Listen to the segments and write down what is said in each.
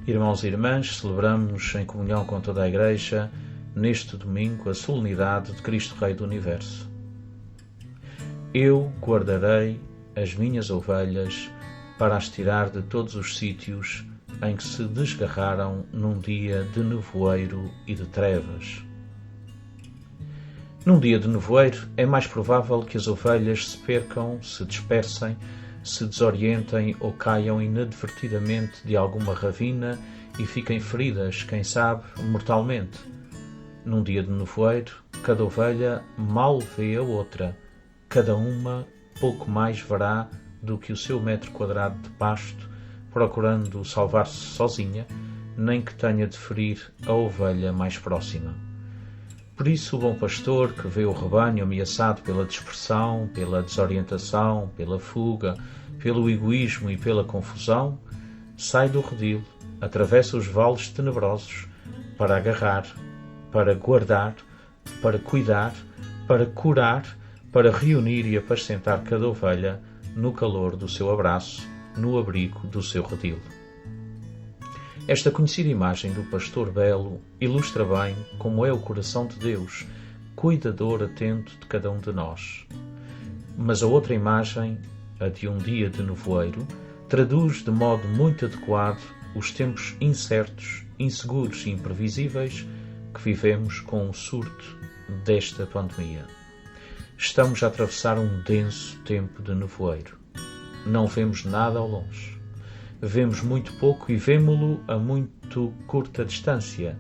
Irmãos e irmãs, celebramos em comunhão com toda a Igreja, neste domingo, a solenidade de Cristo Rei do Universo. Eu guardarei as minhas ovelhas para as tirar de todos os sítios em que se desgarraram num dia de nevoeiro e de trevas. Num dia de nevoeiro é mais provável que as ovelhas se percam, se dispersem, se desorientem ou caiam inadvertidamente de alguma ravina e fiquem feridas, quem sabe, mortalmente. Num dia de nevoeiro, cada ovelha mal vê a outra, cada uma pouco mais verá do que o seu metro quadrado de pasto, procurando salvar-se sozinha, nem que tenha de ferir a ovelha mais próxima. Por isso o bom pastor, que vê o rebanho ameaçado pela dispersão, pela desorientação, pela fuga, pelo egoísmo e pela confusão, sai do redil, atravessa os vales tenebrosos para agarrar, para guardar, para cuidar, para curar, para reunir e apacentar cada ovelha no calor do seu abraço, no abrigo do seu redil. Esta conhecida imagem do pastor belo ilustra bem como é o coração de Deus, cuidador atento de cada um de nós. Mas a outra imagem, a de um dia de nevoeiro, traduz de modo muito adequado os tempos incertos, inseguros e imprevisíveis que vivemos com o surto desta pandemia. Estamos a atravessar um denso tempo de nevoeiro. Não vemos nada ao longe. Vemos muito pouco e vemo-lo a muito curta distância.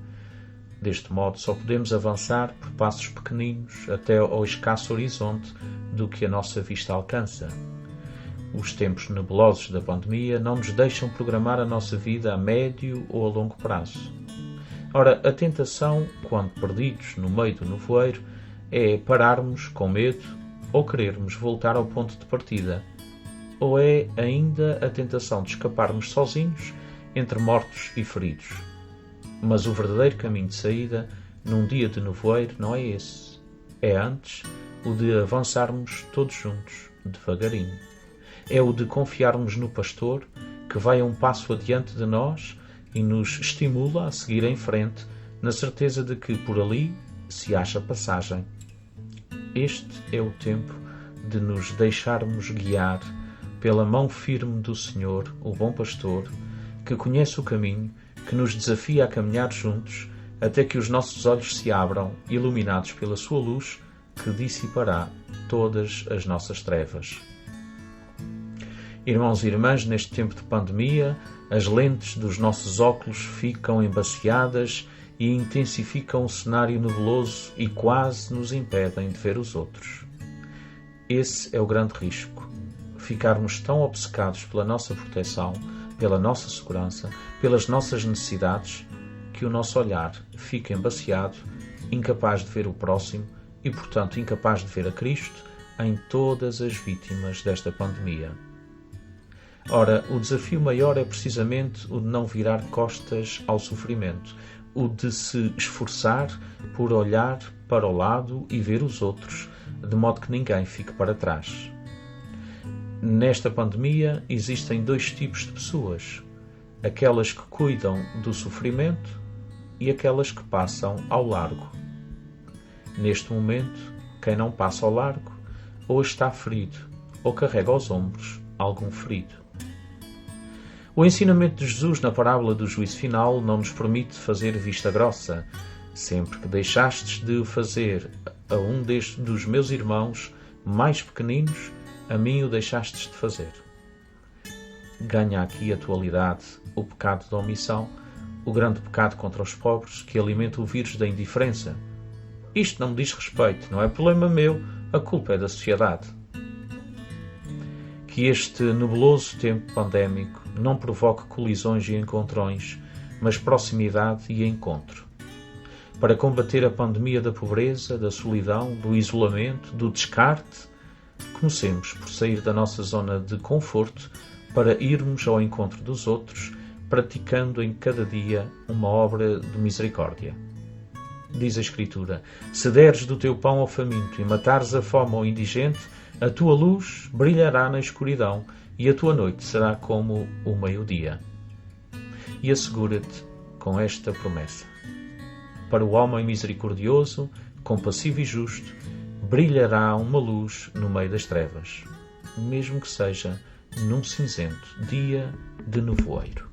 Deste modo, só podemos avançar por passos pequeninos até ao escasso horizonte do que a nossa vista alcança. Os tempos nebulosos da pandemia não nos deixam programar a nossa vida a médio ou a longo prazo. Ora, a tentação, quando perdidos no meio do nevoeiro, é pararmos com medo ou querermos voltar ao ponto de partida. Ou é ainda a tentação de escaparmos sozinhos entre mortos e feridos. Mas o verdadeiro caminho de saída num dia de nevoeiro não é esse. É antes o de avançarmos todos juntos, devagarinho. É o de confiarmos no pastor que vai um passo adiante de nós e nos estimula a seguir em frente na certeza de que por ali se acha passagem. Este é o tempo de nos deixarmos guiar pela mão firme do Senhor, o bom pastor, que conhece o caminho, que nos desafia a caminhar juntos, até que os nossos olhos se abram, iluminados pela sua luz, que dissipará todas as nossas trevas. Irmãos e irmãs, neste tempo de pandemia, as lentes dos nossos óculos ficam embaciadas e intensificam o cenário nebuloso e quase nos impedem de ver os outros. Esse é o grande risco. Ficarmos tão obcecados pela nossa proteção, pela nossa segurança, pelas nossas necessidades, que o nosso olhar fica embaciado, incapaz de ver o próximo e, portanto, incapaz de ver a Cristo em todas as vítimas desta pandemia. Ora, o desafio maior é precisamente o de não virar costas ao sofrimento, o de se esforçar por olhar para o lado e ver os outros, de modo que ninguém fique para trás. Nesta pandemia existem dois tipos de pessoas, aquelas que cuidam do sofrimento e aquelas que passam ao largo. Neste momento, quem não passa ao largo ou está ferido ou carrega aos ombros algum ferido. O ensinamento de Jesus na parábola do juízo final não nos permite fazer vista grossa. Sempre que deixastes de o fazer a um dos meus irmãos mais pequeninos, a mim o deixastes de fazer. Ganha aqui atualidade o pecado da omissão, o grande pecado contra os pobres que alimenta o vírus da indiferença. Isto não me diz respeito, não é problema meu, a culpa é da sociedade. Que este nebuloso tempo pandémico não provoque colisões e encontrões, mas proximidade e encontro. Para combater a pandemia da pobreza, da solidão, do isolamento, do descarte, comecemos por sair da nossa zona de conforto para irmos ao encontro dos outros, praticando em cada dia uma obra de misericórdia. Diz a Escritura: se deres do teu pão ao faminto e matares a fome ao indigente, a tua luz brilhará na escuridão e a tua noite será como o meio-dia. e assegura-te com esta promessa: para o homem misericordioso, compassivo e justo, brilhará uma luz no meio das trevas, mesmo que seja num cinzento dia de nevoeiro.